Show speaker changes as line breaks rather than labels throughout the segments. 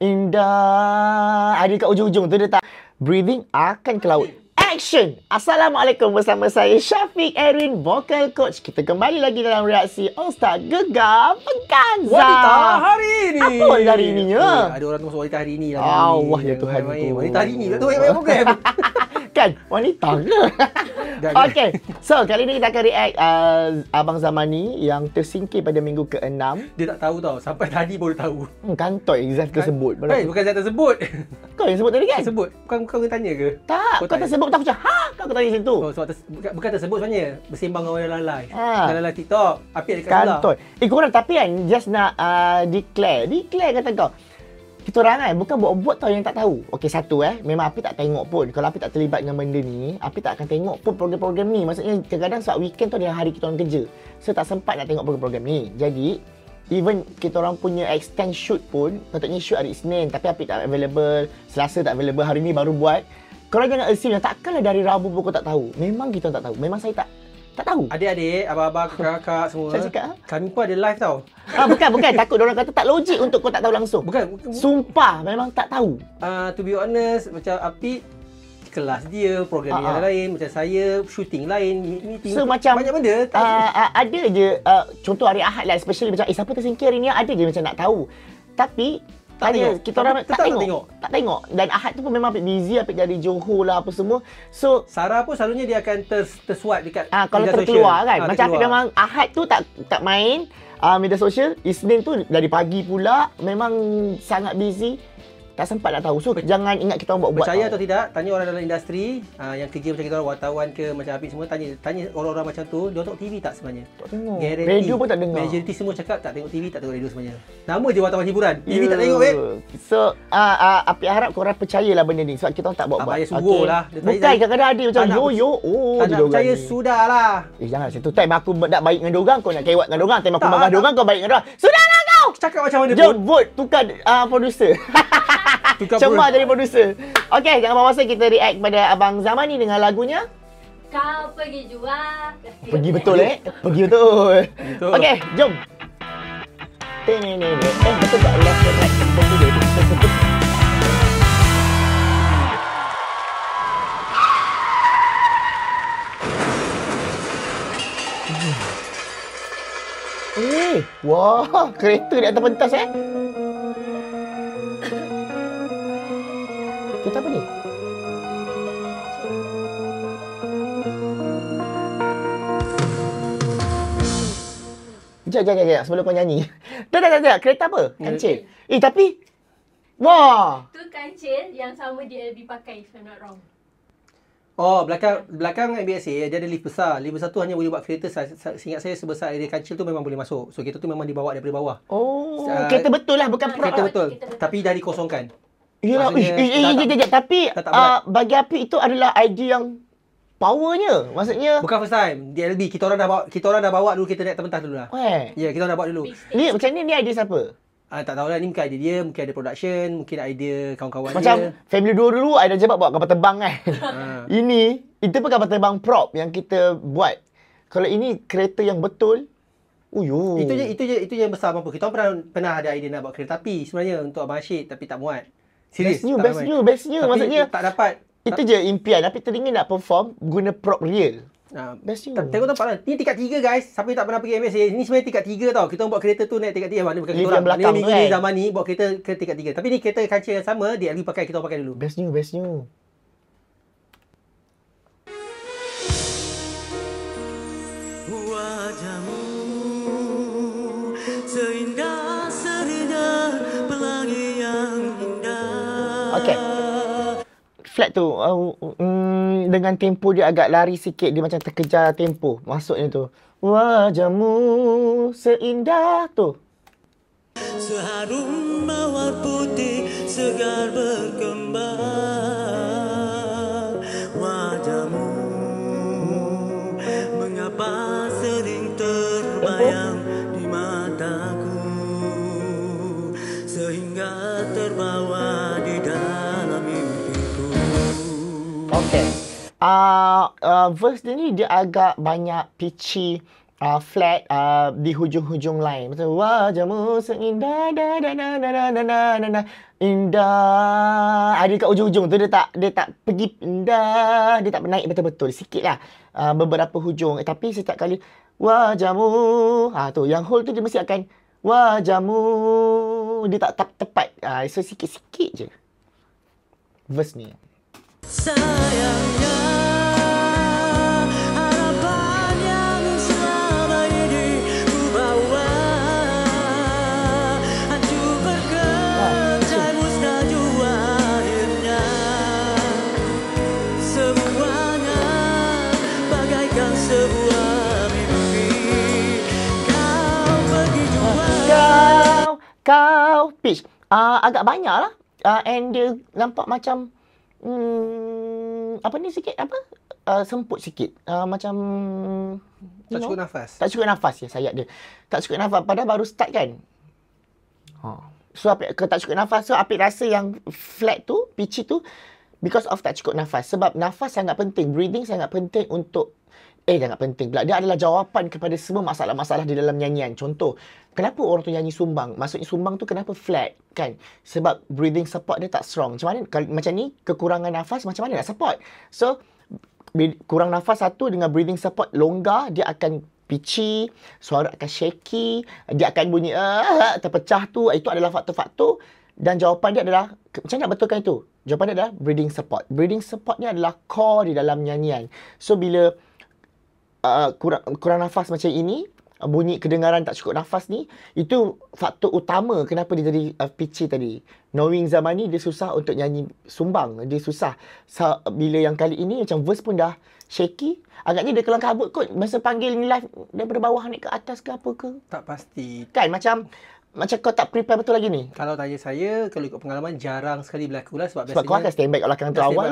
Indah. Ada kat ujung-ujung tu dia tak. Breathing akan ke laut. Action! Assalamualaikum, bersama saya Syafiq Erwin, vocal coach. Kita kembali lagi dalam reaksi All Star Gegar Peganza.
Wanita hari ini.
Apa wanita hari ini ya?
Ada orang tu masuk wanita hari ini lah.
Allah ya Tuhan.
Wanita hari ini tu banyak program.
Kan wanita ke? Okey. So kali ni kita akan react Abang Zamani yang tersingkir pada minggu ke-6.
Dia tak tahu tau. Sampai tadi baru tahu.
Kantoi Zat tersebut.
Bukan Zat tersebut.
Kau yang sebut tadi kan?
Tersebut. Bukan kau yang tanya ke?
Tak. Kau tersebut tak macam kau tanya situ.
Oh, sebab bukan tersebut sebenarnya. Bersembang dengan orang live. Dalam live TikTok. Api ada kat sebelah.
Kantoi. Korang tapi kan just nak declare kata kau. Kita orang kan bukan buat-buat tau yang tak tahu. Okey, satu memang Api tak tengok pun. Kalau Api tak terlibat dengan benda ni, Api tak akan tengok pun program-program ni. Maksudnya kadang-kadang sebab weekend tu adalah hari kita orang kerja. So tak sempat nak tengok program-program ni. Jadi even kita orang punya extend shoot pun, patutnya shoot hari Isnin tapi Api tak available, Selasa tak available, hari ni baru buat. Korang jangan assume yang takkanlah dari Rabu pun kau tak tahu. Memang kita tak tahu. Memang saya tak tahu.
Adik-adik, abang-abang, kakak semua.
Saya cakap,
kami pun ada live tau.
Bukan. Takut diorang kata tak logik untuk kau tak tahu langsung.
Bukan.
Sumpah, memang tak tahu.
To be honest, macam Api kelas dia, program yang lain, macam saya shooting lain, meeting.
So macam
banyak benda.
Ada je contoh hari Ahad lah, especially macam siapa tersingkir hari ni, ada je macam nak tahu. Tapi kita orang tak tengok. Dan Ahad tu pun memang Apik busy, Apik dari Johor lah apa semua. So
Sarah pun selalunya dia akan terswipe dekat
kalau terkeluar kan. Macam Apik memang Ahad tu tak main media sosial. Isnin tu dari pagi pula memang sangat busy. Tak sempat nak tahu. So jangan ingat kita orang buat-buat.
Percaya atau tidak, tanya orang dalam industri yang kerja macam kita orang, wartawan ke macam Apik semua, tanya orang-orang macam tu, dia tengok TV tak sebenarnya?
Tak tengok.
Radio
pun tak dengar.
Majoriti semua cakap tak tengok TV, tak tengok radio sebenarnya. Nama je wartawan hiburan. TV tak tengok
So Apik harap korang percayalah benda ni sebab kita orang tak buat-buat.
Abang sungguh lah.
Bukan, kadang-kadang ada macam yo.
Tak nak percaya sudahlah.
Jangan situ. Time aku nak baik dengan diorang, kau nak kewat dengan diorang. Time aku marah diorang, kau baik dengan diorang. Sudahlah kau!
Cakap macam mana
Jom vote, tukar producer. Cuma jadi producer. Okey, jangan buang masa, kita react pada Abang Zamani dengan lagunya
Kau Pergi Jua.
Pergi betul Pergi betul. Okey, jom. Betul tak left and right benda dia. Wah, kereta di atas pentas Kereta apa ni? Sekejap sebelum kau nyanyi. Tak. Kereta apa? Kancil. Tapi wah.
Tu kancil yang sama DLB pakai, if I'm not wrong.
Oh, belakang MBSA dia ada lift besar. Lift besar tu hanya boleh buat kereta, seingat saya sebesar area kancil tu memang boleh masuk. So kereta tu memang dibawa daripada bawah.
Oh, kereta betul lah, bukan prop.
Kereta betul. Tapi dah dikosongkan.
Yalah, tapi bagi Apik itu adalah idea yang powernya. Maksudnya
bukan first time DLB, kita orang dah bawa dulu kereta naik atas dulu lah. Ya, kita orang dah bawa dulu.
Ni macam ni idea siapa?
Tak tahulah, ni mungkin idea dia, mungkin ada production, mungkin idea kawan-kawan
macam
dia.
Macam Family dulu ada je bawa kapal terbang kan. Itu pun kapal terbang prop yang kita buat. Kalau ini kereta yang betul.
Itu je yang besar mampu. Kita pernah ada idea nak buat kereta api sebenarnya untuk Abang Asyik, tapi tak muat. Serius.
Best new. Maksudnya
tak dapat.
Itu je impian. Tapi teringin nak perform guna prop real. Best new.
Tengok tempat lah. Ni tingkat 3 guys. Siapa yang tak pernah pergi MSA, ni sebenarnya tingkat 3 tau. Kita orang buat kereta tu naik tingkat 3. Mana bukan kita orang. Belakang minggu ni zaman ni buat kereta ke tingkat 3. Tapi ni kereta kaca yang sama, dia LB pakai, kita orang pakai dulu.
Best new.
Wajahmu seindah serina pelangi yang indah.
Okey. Flat tu dengan tempo dia agak lari sikit, dia macam terkejar tempo masuknya tu. Wajahmu seindah tu.
Seharum mawar putih segar berkembang. Wajahmu mengapa sering terbayang di mataku, sehingga terbawa di dalam mimpiku.
Okey. Verse dia ni dia agak banyak pitchy flat di hujung-hujung line. Betul. Wajahmu seindah da da da da da da da da indah. Ada kat hujung-hujung tu dia tak pergi indah, dia tak naik betul-betul. Sikitlah. Beberapa hujung. Tapi setiap kali wajahmu, tu yang hold tu dia mesti akan wajahmu, dia tak tepat. So sikit-sikit je verse ni.
Sayangnya harapan yang selama ini ku bawa hancur bergetar musnah jua akhirnya. Semuanya bagaikan sebuah mimpi. Kau pergi jua.
Kau pitch agak banyak lah. And dia nampak macam apa ni sikit semput sikit. Macam
Tak cukup nafas.
Tak cukup nafas ya sayap dia. Tak cukup nafas padahal baru start kan. So Apik tak cukup nafas, so Apik rasa yang flat tu, pitchy tu because of tak cukup nafas. Sebab nafas sangat penting, breathing sangat penting untuk sangat penting pula. Dia adalah jawapan kepada semua masalah-masalah di dalam nyanyian. Contoh, kenapa orang tu nyanyi sumbang? Maksudnya sumbang tu kenapa flat kan? Sebab breathing support dia tak strong. Macam mana? Macam ni, kekurangan nafas macam mana nak support? So, kurang nafas satu dengan breathing support longgar, dia akan pitchy, suara akan shaky, dia akan bunyi terpecah tu. Itu adalah faktor-faktor dan jawapan dia adalah, macam nak betulkan itu? Jawapan dia adalah breathing support. Breathing support ni adalah core di dalam nyanyian. So, bila kurang nafas macam ini, bunyi kedengaran tak cukup nafas ni, itu faktor utama kenapa dia jadi pitchy tadi. Knowing zaman ni dia susah untuk nyanyi sumbang, dia susah. Bila yang kali ini macam verse pun dah shaky, agaknya dia kelang kabut kot masa panggil ni live daripada bawah naik ke atas ke apa ke.
Tak pasti.
Kan macam kau tak prepare betul lagi ni.
Kalau tanya saya, kalau ikut pengalaman jarang sekali berlaku lah sebab
Sebab kau akan stand back kat belakang tu awal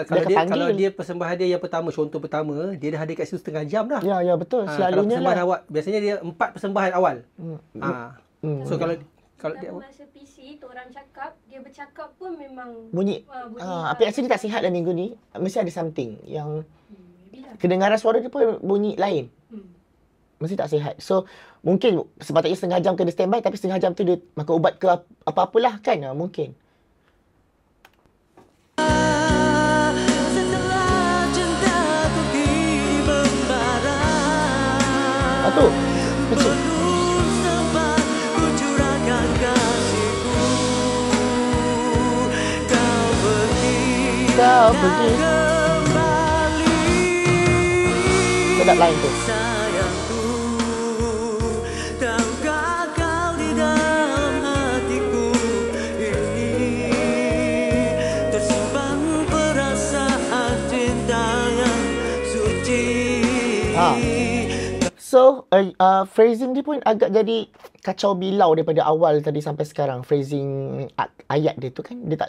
kan.
Kalau dia persembahan dia yang pertama, contoh pertama, dia dah ada kat situ setengah jam dah.
Ya betul. Selalunya
persembahan awal, biasanya dia 4 persembahan awal. So kalau dia
masa PC tu orang cakap, dia bercakap pun memang
bunyi. Apik rasa dia tak sihat dalam minggu ni. Mesti ada something yang kedengaran suara dia pun bunyi lain. Mesti tak sihat. So, mungkin sepatutnya setengah jam kena standby, tapi setengah jam tu dia makan ubat ke apa-apalah kan. Mungkin.
Setelah cintaku kini membara,
Tu.
belum sempat ku curahkan kasihku. Kau pergi kembali.
Sedap lain tu.
Sayangku, tahukah kau di dalam hatiku ini tersimpan perasaan cinta yang suci.
So, phrasing dia pun agak jadi kacau bilau daripada awal tadi sampai sekarang. Phrasing ayat dia tu kan, dia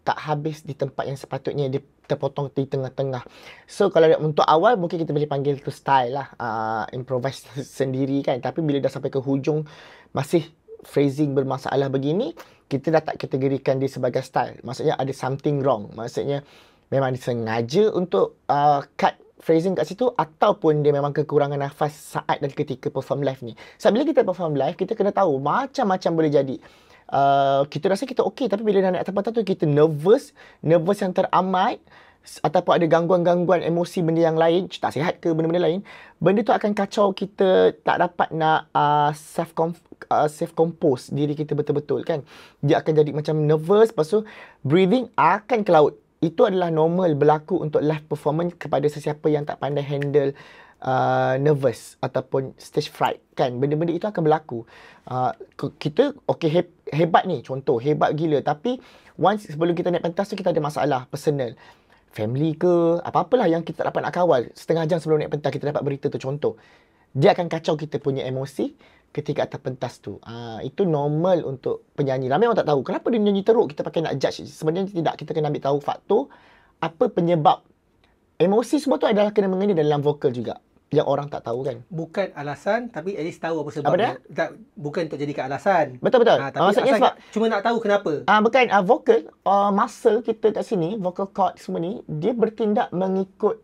tak habis di tempat yang sepatutnya, dia terpotong di tengah-tengah. So, kalau untuk awal mungkin kita boleh panggil tu style lah, improvise sendiri kan. Tapi bila dah sampai ke hujung masih phrasing bermasalah begini, kita dah tak kategorikan dia sebagai style. Maksudnya ada something wrong. Maksudnya memang disengaja untuk cut phrasing kat situ, ataupun dia memang kekurangan nafas saat dan ketika perform live ni. Sebab bila kita perform live, kita kena tahu macam-macam boleh jadi. Kita rasa kita okey, tapi bila dah naik atas pentas tu kita nervous yang teramat, ataupun ada gangguan-gangguan emosi benda yang lain, tak sihat ke benda-benda lain, benda tu akan kacau kita, tak dapat nak self compose diri kita betul-betul kan. Dia akan jadi macam nervous, lepas tu breathing akan ke laut. Itu adalah normal berlaku untuk live performance kepada sesiapa yang tak pandai handle nervous ataupun stage fright kan. Benda-benda itu akan berlaku. Kita okey hebat ni, contoh hebat gila, tapi once sebelum kita naik pentas tu kita ada masalah personal, family ke apa-apalah yang kita tak dapat nak kawal. Setengah jam sebelum naik pentas kita dapat berita tu, contoh. Dia akan kacau kita punya emosi ketika atas pentas tu. Itu normal untuk penyanyi. Ramai orang tak tahu kenapa dia nyanyi teruk, kita pakai nak judge. Sebenarnya tidak, kita kena ambil tahu faktor apa penyebab. Emosi semua tu adalah kena mengena dalam vokal juga, yang orang tak tahu kan.
bukan alasan, tapi at least tahu apa sebabnya. Bukan untuk jadikan alasan.
Betul-betul.
Tapi
Maksudnya sebab
cuma nak tahu kenapa.
bukan vokal, muscle kita kat sini, vocal cord semua ni, dia bertindak mengikut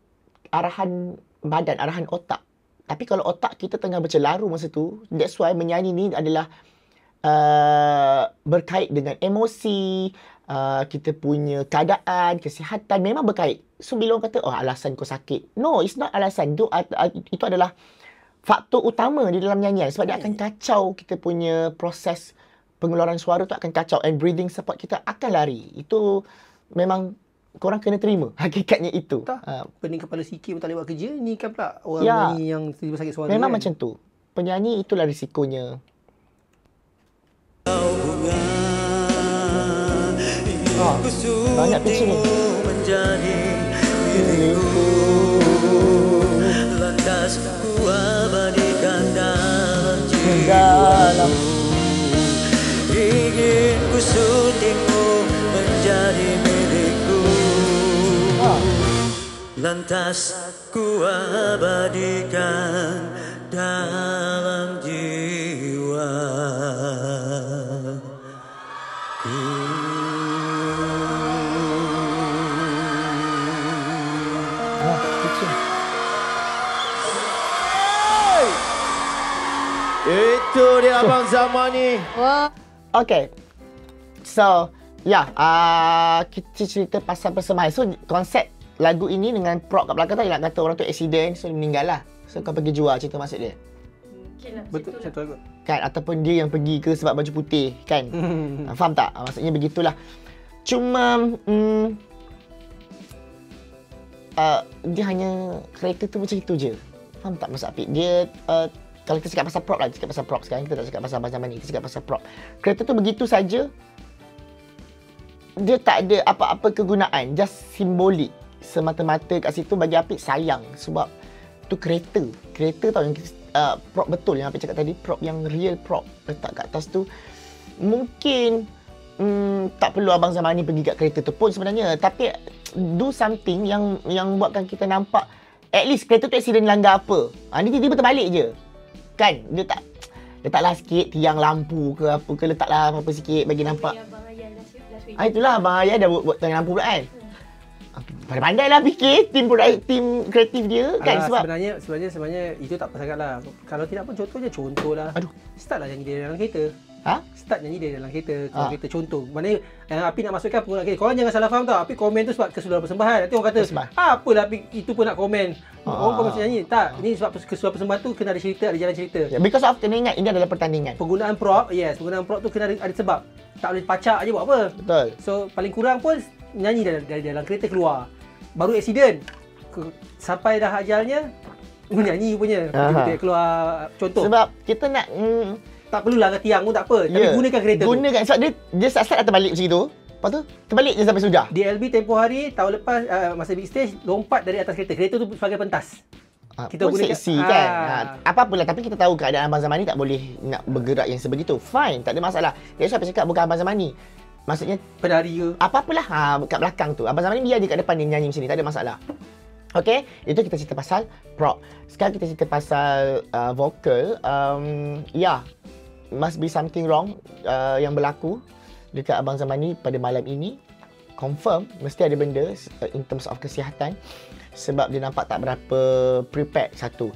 arahan badan, arahan otak. Tapi kalau otak kita tengah bercelaru masa tu, that's why menyanyi ni adalah berkait dengan emosi, kita punya keadaan, kesihatan memang berkait. So bila orang kata, oh alasan kau sakit. No, it's not alasan. Itu adalah faktor utama di dalam nyanyian. Sebab dia akan kacau kita punya proses pengeluaran suara tu akan kacau. And breathing support kita akan lari. Itu memang korang kena terima. Hakikatnya itu.
Pening kepala sikit pun tak boleh buat kerja. Ni kan pula orang nyanyi yang tiba sakit suara.
Memang
kan?
macam tu. Penyanyi itulah risikonya. Banyak pitch ni.
Menjadi milikku, lantas ku abadikan dalam jiwaku. Ingin ku syutingmu menjadi milikku, lantas ku abadikan dalam jiwa.
Itu dia Abang Zamani.
Okay. So, kita cerita pasal persembahan. So, konsep lagu ini dengan prop kat belakang tadi nak kata orang tu accident, so dia meninggal lah. So, kau pergi jual cerita maksud dia.
Mungkin lah.
Betul, macam tu kot.
Kan? Ataupun dia yang pergi ke sebab baju putih, kan? Faham tak? Maksudnya begitulah. Cuma, dia hanya kereta tu macam itu je. Faham tak maksud Apik? Dia, kalau kita cakap pasal prop lah, kita cakap pasal prop sekarang, kita tak cakap pasal Abang Zamani, kita cakap pasal prop. Kereta tu begitu saja, dia tak ada apa-apa kegunaan, just simbolik semata-mata kat situ. Bagi Apik sayang sebab tu kereta tau yang prop betul yang Apik cakap tadi, prop yang real prop letak kat atas tu. Mungkin tak perlu Abang Zamani pergi kat kereta tu pun sebenarnya, tapi do something yang buatkan kita nampak at least kereta tu accident langgar apa. Ni tiba-tiba terbalik je. Kan? Dia letaklah sikit tiang lampu ke apa ke, letaklah apa-apa sikit bagi nampak.
Abang Ayah last week.
Itulah Abang Ayah dah buat tiang lampu pula kan. Pandai-pandai lah fikir tim kreatif dia kan. Sebab
sebenarnya itu tak pasal lah. Kalau tidak pun contohlah.
Aduh.
Start lah nyanyi dia dalam kereta. Start nyanyi dia dalam kereta. Kalau kereta contoh. Maknanya yang Api nak masukkan penggunaan kereta. Korang jangan salah faham tau. Api komen tu sebab keseluruhan persembahan. Nanti orang kata, apalah Api itu pun nak komen. Orang kau masih nyanyi. Tak, ini sebab keseluruhan persembahan tu kena ada cerita, ada jalan cerita.
Because of, kena ingat ini adalah pertandingan.
Penggunaan prop tu kena ada sebab. Tak boleh pacak je buat apa.
Betul.
So paling kurang pun nyanyi dari dalam kereta keluar. Baru accident. Sampai dah ajalnya menyanyi punya. Kita keluar contoh.
Sebab kita nak
tak perlulah ke tiang pun tak apa. Tapi gunakan kereta tu. Gunakan
sebab dia start atau balik macam itu. Lepas tu terbalik je sampai sudah.
DLB tempoh hari tahun lepas masa big stage lompat dari atas kereta. Kereta tu sebagai pentas.
Kita gunakan seksi kan. Apa-apalah, tapi kita tahu keadaan Abang Zamani tak boleh nak bergerak yang sebegitu. Fine, tak ada masalah. Jadi saya cakap bukan Abang Zamani. Maksudnya
penari ke.
Apa-apalah kat belakang tu. Abang Zamani biar je kat depan dia nyanyi macam ni, tak ada masalah. Okay, itu kita cerita pasal prop. Sekarang kita cerita pasal vokal. Must be something wrong yang berlaku dekat Abang Zamani pada malam ini. Confirm mesti ada benda in terms of kesihatan. Sebab dia nampak tak berapa prepared, satu.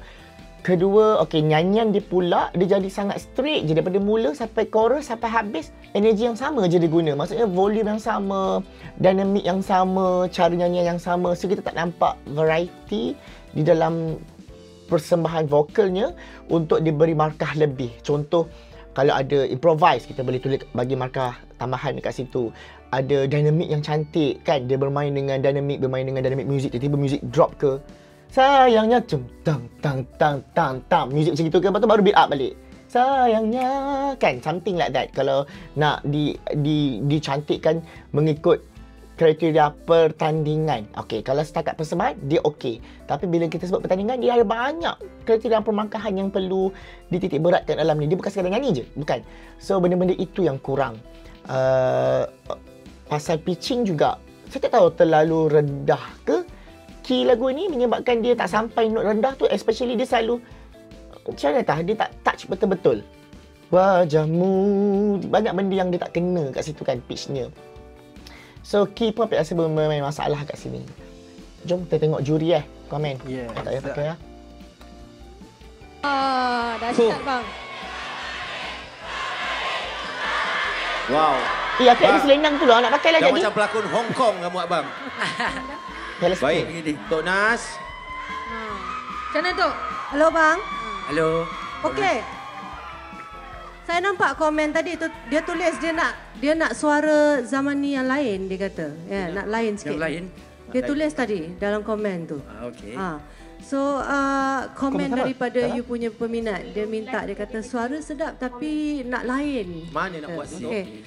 Kedua, nyanyian dia pula, dia jadi sangat straight je daripada mula sampai chorus, sampai habis. Energi yang sama je dia guna. Maksudnya volume yang sama, dynamic yang sama, cara nyanyian yang sama. So kita tak nampak variety di dalam persembahan vokalnya untuk diberi markah lebih. Contoh, kalau ada improvise, kita boleh tulis bagi markah tambahan dekat situ. Ada dinamik yang cantik kan, dia bermain dengan dinamik music, tiba-tiba music drop ke, sayangnya tang tang tang tang tang, music macam itu ke, lepas tu baru build up balik, sayangnya kan, something like that. Kalau nak dicantikkan mengikut kriteria pertandingan. Kalau setakat persembahan dia tapi bila kita sebut pertandingan, dia ada banyak kriteria permarkahan yang perlu dititik beratkan dalam ni. Dia bukan sekadar nyanyi je, bukan. So benda-benda itu yang kurang. Pasal pitching juga, saya tak tahu terlalu rendah ke key lagu ni menyebabkan dia tak sampai note rendah tu. Especially dia selalu macam mana tah, dia tak touch betul-betul wajahmu, banyak benda yang dia tak kena kat situ kan, pitchnya. So key pun saya rasa bermain masalah kat sini. Jom kita tengok juri komen. Tak payah pakai
Dahsyat bang.
Wow.
Aku ada selendang tu lah nak pakai lah
Dah
jadi.
macam pelakon Hong Kong kamu abang. Baik. Tok Nas.
Macam mana tu? Hello bang.
Halo.
Okey. Saya nampak komen tadi tu dia tulis dia nak suara zaman ni yang lain dia kata. Ya, nak lain sikit.
Yang lain?
Dia tulis tadi dalam komen tu.
Okey.
So komen daripada
tak?
you punya peminat dia minta dia kata suara sedap tapi nak lain.
Mana nak buat tu?
Okey.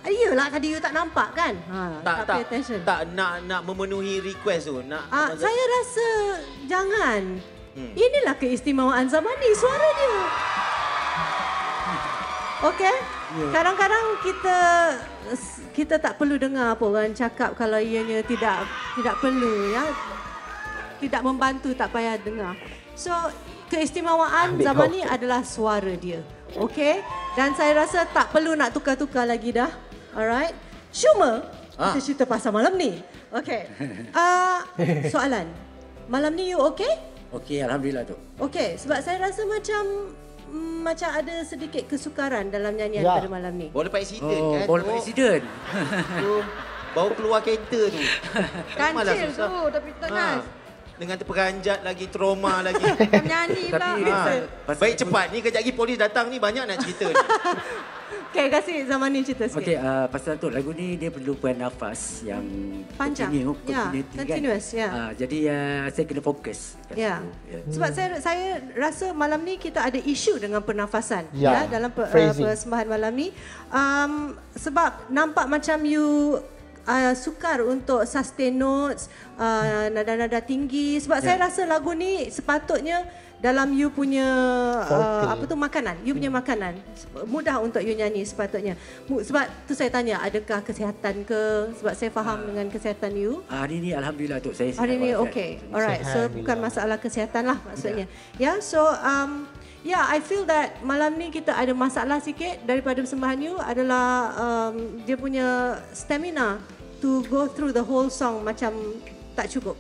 Iyalah tadi you tak nampak kan? Tak pay attention.
Tak nak memenuhi request tu.
Saya rasa jangan. Inilah keistimewaan zaman ni suara dia. Okey. Kadang-kadang kita tak perlu dengar apa orang cakap kalau ianya tidak perlu ya. Tidak membantu tak payah dengar. So keistimewaan zaman ni adalah suara dia. Okey? Dan saya rasa tak perlu nak tukar-tukar lagi dah. Alright? Cuma kita cerita pasal malam ni. Okey. Soalan. Malam ni you okey?
Okey, alhamdulillah tu.
Okey, sebab saya rasa macam ada sedikit kesukaran dalam nyanyian pada malam ni.
Baru lepas accident kan?
Baru lepas accident.
Baru keluar kereta tu.
Kancil tu tapi tenas.
Dengan terperanjat lagi, trauma lagi.
Menyanyi pula.
Baik cepat ni, kejap lagi polis datang ni banyak nak cerita ni.
Okey, kasih zaman ni cerita sikit.
Okey, pasal tu lagu ni dia perlukan nafas yang
panjang. Continuous.
Jadi saya kena fokus.
Ya. Sebab saya rasa malam ni kita ada isu dengan pernafasan dalam persembahan malam ni. Sebab nampak macam you sukar untuk sustain notes, nada-nada tinggi. Sebab saya rasa lagu ni sepatutnya dalam you punya makanan. You punya makanan mudah untuk you nyanyi sepatutnya. Sebab tu saya tanya, adakah kesihatan ke? Sebab saya faham dengan kesihatan you.
Hari ni alhamdulillah tu saya.
Hari ni okey. Alright. So bukan masalah kesihatan lah maksudnya. So I feel that malam ni kita ada masalah sikit daripada persembahan you adalah dia punya stamina to go through the whole song macam tak cukup.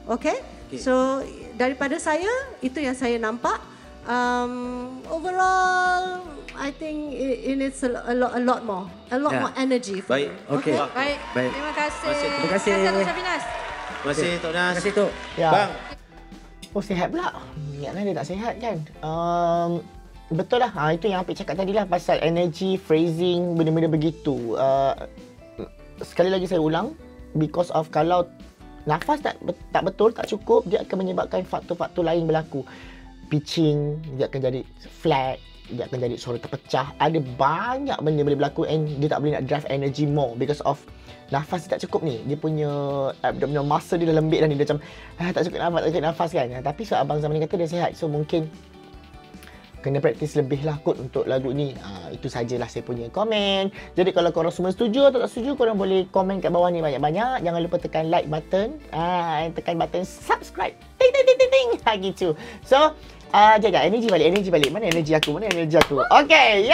Okay? So daripada saya, itu yang saya nampak. Overall, I think it needs a lot more energy.
Baik.
Okay.
Baik. Terima kasih.
Terima kasih.
Terima kasih Tok Nas.
Terima kasih Tok.
Bang.
Oh, sihat pula. Ingatkan dia tak sihat kan. Betul lah. Itu yang Apik cakap tadi lah pasal energy, phrasing, benda-benda begitu. Sekali lagi saya ulang, because of kalau nafas tak betul, tak cukup, dia akan menyebabkan faktor-faktor lain berlaku. Pitching, dia akan jadi flat, dia akan jadi suara terpecah. Ada banyak benda boleh berlaku and dia tak boleh nak drive energy more because of nafas dia tak cukup ni. Dia punya abdominal muscle dia dah lembik dah ni. Dia macam tak cukup nafas kan. Tapi sebab Abang Zaman ni kata dia sihat. So mungkin kena praktis lebih lah kot untuk lagu ni. Itu sajalah saya punya komen. Jadi kalau korang semua setuju atau tak setuju, korang boleh komen kat bawah ni banyak-banyak. Jangan lupa tekan like button. Tekan button subscribe. Ting ting ting ting ting. Gitu. So, jaga energy balik. Mana energy aku? Okay,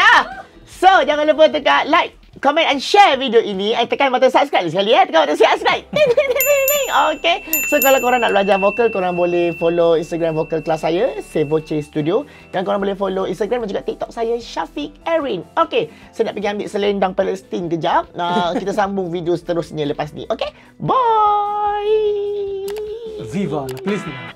So, jangan lupa tekan like, comment and share video ini. Tekan button subscribe sekali ya. Tekan button subscribe. Ting ting ting ting ting. Okay. So, kalau korang nak belajar vokal, korang boleh follow Instagram vokal kelas saya, Sevoce Studio. Dan korang boleh follow Instagram dan juga TikTok saya, Syafiq Erin. Okay. Saya nak pergi ambil selendang Palestin kejap. Kita sambung video seterusnya lepas ni. Okay. Bye.
Viva la Palestina.